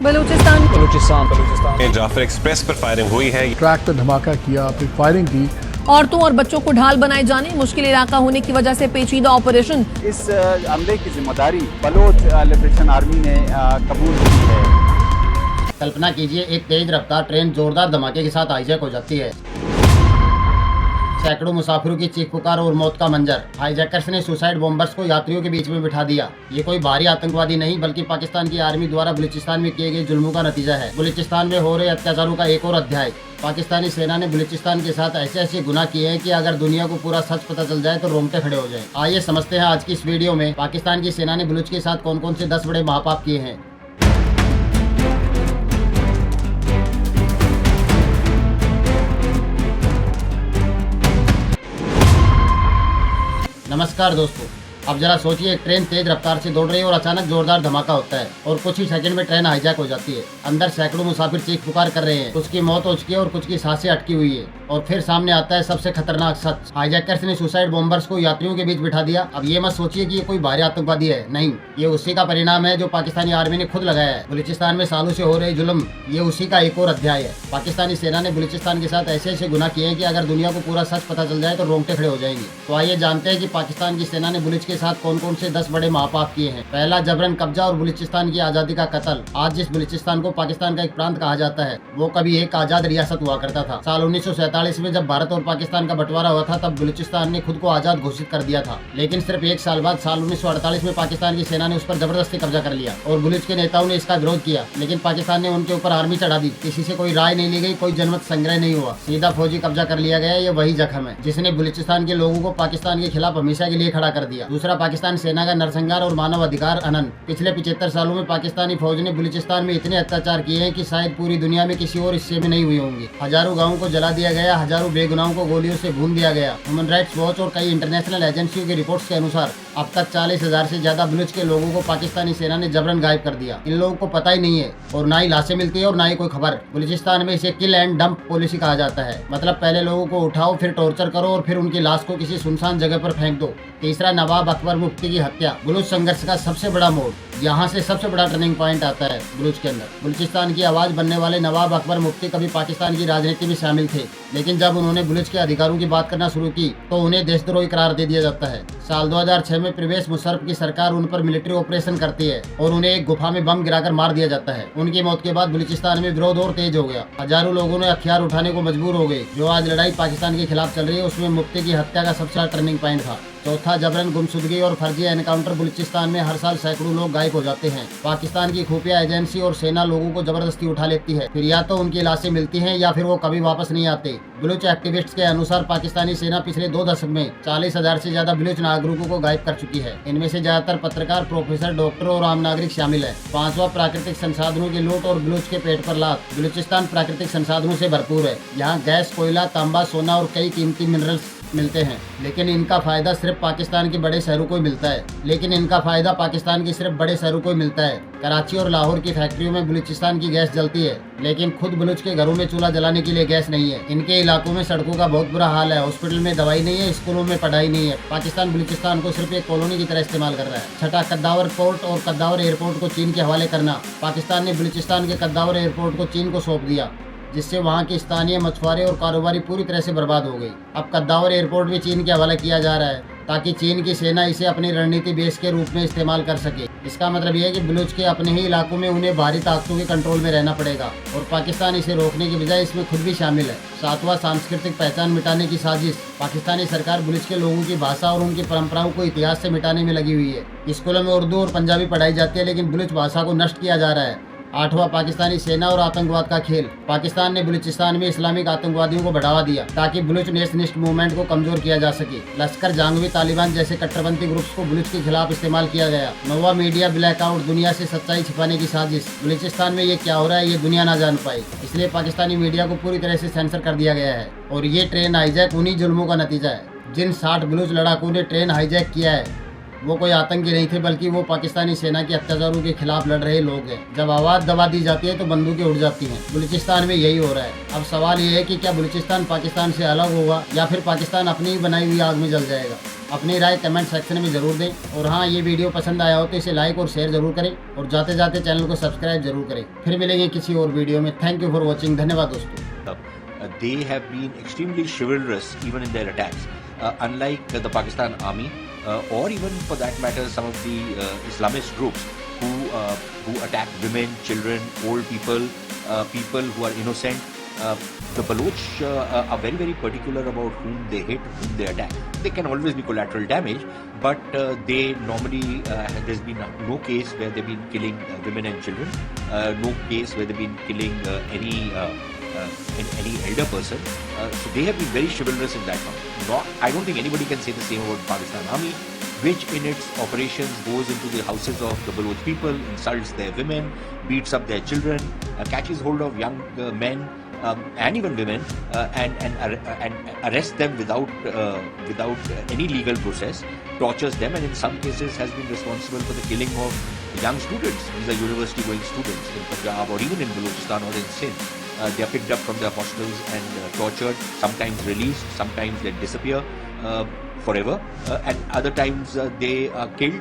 बलूचिस्तान बलूचिस्तान में जाफर एक्सप्रेस पर फायरिंग हुई है। ट्रैक पर धमाका किया, फिर फायरिंग की। औरतों और बच्चों को ढाल बनाए जाने, मुश्किल इलाका होने की वजह से पेचीदा ऑपरेशन। इस हमले की जिम्मेदारी बलोच लिबरेशन आर्मी ने कबूल की है। कल्पना कीजिए, एक तेज रफ्तार ट्रेन जोरदार धमाके के साथ हाईजैक हो जाती है। सैकड़ों मुसाफिरों की चीख पुकार और मौत का मंजर। हाईजैकर्स ने सुसाइड बॉम्बर्स को यात्रियों के बीच में बिठा दिया। ये कोई भारी आतंकवादी नहीं बल्कि पाकिस्तान की आर्मी द्वारा बलूचिस्तान में किए गए जुल्मों का नतीजा है। बलूचिस्तान में हो रहे अत्याचारों का एक और अध्याय। पाकिस्तानी सेना ने बलूचिस्तान के साथ ऐसे ऐसे गुनाह किए हैं कि अगर दुनिया को पूरा सच पता चल जाए तो रोंगटे खड़े हो जाए। आइए समझते हैं आज की इस वीडियो में पाकिस्तान की सेना ने बलूच के साथ कौन कौन से 10 बड़े महापाप किए हैं। नमस्कार दोस्तों, अब जरा सोचिए, एक ट्रेन तेज रफ्तार से दौड़ रही है और अचानक जोरदार धमाका होता है और कुछ ही सेकंड में ट्रेन हाईजैक हो जाती है। अंदर सैकड़ों मुसाफिर चीख पुकार कर रहे हैं, कुछ की मौत हो चुकी है और कुछ की सांसें अटकी हुई है। और फिर सामने आता है सबसे खतरनाक सच, हाईजैकर्स ने सुसाइड बॉम्बर्स को यात्रियों के बीच बिठा दिया। अब ये मत सोचिए कि ये कोई भारी आतंकवादी है, नहीं, ये उसी का परिणाम है जो पाकिस्तानी आर्मी ने खुद लगाया है। बलूचिस्तान में सालों से हो रहे जुल्म, ये उसी का एक और अध्याय है। पाकिस्तानी सेना ने बलूचिस्तान के साथ ऐसे ऐसे गुनाह किए हैं कि अगर दुनिया को पूरा सच पता चल जाए तो रोंगटे खड़े हो जाएंगे। तो आइए जानते हैं कि पाकिस्तान की सेना ने बलूच के साथ कौन कौन से 10 बड़े महापाप किए हैं। पहला, जबरन कब्जा और बलूचिस्तान की आजादी का कत्ल। आज जिस बलूचिस्तान को पाकिस्तान का एक प्रांत कहा जाता है, वो कभी एक आजाद रियासत हुआ करता था। साल 1947 में जब भारत और पाकिस्तान का बंटवारा हुआ था, तब बलूचिस्तान ने खुद को आजाद घोषित कर दिया था। लेकिन सिर्फ एक साल बाद साल 1948 में पाकिस्तान की सेना ने उस पर जबरदस्ती कब्जा कर लिया और बलूच के नेताओं ने इसका विरोध किया। लेकिन पाकिस्तान ने उनके ऊपर आर्मी चढ़ा दी। किसी से कोई राय नहीं ली गई, कोई जनमत संग्रह नहीं हुआ, सीधा फौजी कब्जा कर लिया गया। ये वही जख्म है जिसने बलूचिस्तान के लोगों को पाकिस्तान के खिलाफ हमेशा के लिए खड़ा कर दिया। दूसरा, पाकिस्तान सेना का नरसंहार और मानव अधिकार अनंत। पिछले 75 सालों में पाकिस्तानी फौज ने बलूचिस्तान में इतने अत्याचार किए हैं कि शायद पूरी दुनिया में किसी और हिस्से में नहीं हुए होंगे। हजारों गाँवों को जला दिया गया, हजारों बेगुनाहों को गोलियों से भून दिया गया। ह्यूमन राइट्स वॉच और कई इंटरनेशनल एजेंसियों की रिपोर्ट्स के अनुसार अब तक 40,000 से ज्यादा बलूच के लोगों को पाकिस्तानी सेना ने जबरन गायब कर दिया। इन लोगों को पता ही नहीं है और ना ही लाशें मिलती है और ना ही कोई खबर। बलूचिस्तान में इसे किल एंड डंप पॉलिसी कहा जाता है, मतलब पहले लोगों को उठाओ, फिर टॉर्चर करो और फिर उनकी लाश को किसी सुनसान जगह पर फेंक दो। तीसरा, नवाब अकबर मुफ्ती की हत्या। बलूच संघर्ष का सबसे बड़ा मोड़, यहाँ से सबसे बड़ा टर्निंग पॉइंट आता है बलूच के अंदर। बलूचिस्तान की आवाज बनने वाले नवाब अकबर मुफ्ती कभी पाकिस्तान की राजनीति में शामिल थे, लेकिन जब उन्होंने बलूच के अधिकारों की बात करना शुरू की तो उन्हें देशद्रोही करार दे दिया जाता है। साल 2006 में परवेज मुशर्रफ की सरकार उन पर मिलिट्री ऑपरेशन करती है और उन्हें एक गुफा में बम गिराकर मार दिया जाता है। उनकी मौत के बाद बलूचिस्तान में विरोध और तेज हो गया। हजारों लोगों ने हथियार उठाने को मजबूर हो गए। जो आज लड़ाई पाकिस्तान के खिलाफ चल रही है, उसमें मुफ्ती की हत्या का सबसे बड़ा टर्निंग पॉइंट था। चौथा, जबरन गुमशुदगी और फर्जी एनकाउंटर। बलूचिस्तान में हर साल सैकड़ों लोग गायब हो जाते हैं। पाकिस्तान की खुफिया एजेंसी और सेना लोगों को जबरदस्ती उठा लेती है, फिर या तो उनकी लाशें मिलती हैं या फिर वो कभी वापस नहीं आते। बलूच एक्टिविस्ट्स के अनुसार पाकिस्तानी सेना पिछले 2 दशक में 40,000 से ज्यादा बलूच नागरिकों को गायब कर चुकी है। इनमें से ज्यादातर पत्रकार, प्रोफेसर, डॉक्टर और आम नागरिक शामिल है। पांचवा, प्राकृतिक संसाधनों की लूट और बलूच के पेट पर लात। बलूचिस्तान प्राकृतिक संसाधनों से भरपूर है। यहाँ गैस, कोयला, तांबा, सोना और कई कीमती मिनरल्स मिलते हैं, लेकिन इनका फायदा सिर्फ पाकिस्तान के बड़े शहरों को ही मिलता है। कराची और लाहौर की फैक्ट्रियों में बलूचिस्तान की गैस जलती है, लेकिन खुद बलूच के घरों में चूल्हा जलाने के लिए गैस नहीं है। इनके इलाकों में सड़कों का बहुत बुरा हाल है, हॉस्पिटल में दवाई नहीं है, स्कूलों में पढ़ाई नहीं है। पाकिस्तान बलूचिस्तान को सिर्फ एक कॉलोनी की तरह इस्तेमाल कर रहा है। छठा, कद्दावर पोर्ट और कद्दावर एयरपोर्ट को चीन के हवाले करना। पाकिस्तान ने बलूचिस्तान के कद्दावर एयरपोर्ट को चीन को सौंप दिया, जिससे वहां के स्थानीय मछुआरे और कारोबारी पूरी तरह से बर्बाद हो गई। अब कद्दावर एयरपोर्ट भी चीन के हवाले किया जा रहा है ताकि चीन की सेना इसे अपनी रणनीति बेस के रूप में इस्तेमाल कर सके। इसका मतलब यह है कि बलूच के अपने ही इलाकों में उन्हें भारी ताकतों के कंट्रोल में रहना पड़ेगा और पाकिस्तान इसे रोकने की बजाय इसमें खुद भी शामिल है। सातवां, सांस्कृतिक पहचान मिटाने की साजिश। पाकिस्तानी सरकार बलूच के लोगों की भाषा और उनकी परंपराओं को इतिहास से मिटाने में लगी हुई है। स्कूलों में उर्दू और पंजाबी पढ़ाई जाती है, लेकिन बलूच भाषा को नष्ट किया जा रहा है। आठवां, पाकिस्तानी सेना और आतंकवाद का खेल। पाकिस्तान ने बलूचिस्तान में इस्लामिक आतंकवादियों को बढ़ावा दिया ताकि बलूच नेशनलिस्ट मूवमेंट को कमजोर किया जा सके। लश्कर जांगवी, तालिबान जैसे कट्टरपंथी ग्रुप्स को बलूच के खिलाफ इस्तेमाल किया गया। नौवां, मीडिया ब्लैकआउट। दुनिया से सच्चाई छिपाने की साजिश। बलूचिस्तान में ये क्या हो रहा है ये दुनिया ना जान पाए, इसलिए पाकिस्तानी मीडिया को पूरी तरह से सेंसर कर दिया गया है। और ये ट्रेन हाईजैक उन्हीं जुल्मों का नतीजा है। जिन 60 बलूच लड़ाकों ने ट्रेन हाईजैक किया है, वो कोई आतंकी नहीं थे, बल्कि वो पाकिस्तानी सेना के अत्याचारों के खिलाफ लड़ रहे लोग हैं। जब आवाज़ दबा दी जाती है तो बंदूकें उड़ जाती हैं। बलूचिस्तान में यही हो रहा है। अब सवाल ये है कि क्या बलूचिस्तान पाकिस्तान से अलग होगा या फिर पाकिस्तान अपनी ही बनाई हुई आग में जल जाएगा। अपनी राय कमेंट सेक्शन में ज़रूर दें, और हाँ, ये वीडियो पसंद आया हो तो इसे लाइक और शेयर ज़रूर करें, और जाते जाते चैनल को सब्सक्राइब जरूर करें। फिर मिलेंगे किसी और वीडियो में। Thank you for watching. धन्यवाद दोस्तों। They have been extremely chivalrous even in their attacks, unlike the Pakistan army, or even for that matter some of the Islamist groups who attack women, children, old people, people who are innocent. The Baloch are very, very particular about whom they hit, whom they attack. They can always be collateral damage, but they normally, there's been no case where they've been killing women and children, no case where they've been killing any elder person. So they have been very chivalrous in that one. I don't think anybody can say the same about Pakistan Army, which in its operations goes into the houses of the Baloch people, insults their women, beats up their children, catches hold of young men and even women, and arrests them without any legal process, tortures them, and in some cases has been responsible for the killing of young students. These are university going students in Punjab or even in Balochistan or in Sindh. They are picked up from their hostels and tortured, sometimes released, sometimes they disappear forever, and other times they are killed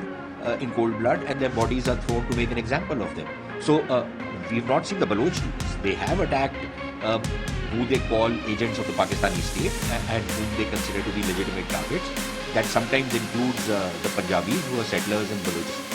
in cold blood and their bodies are thrown to make an example of them. So we've not seen the Baloch do this. They have attacked who they call agents of the Pakistani state and whom they consider to be legitimate targets. That sometimes includes the Punjabis who are settlers in Balochistan.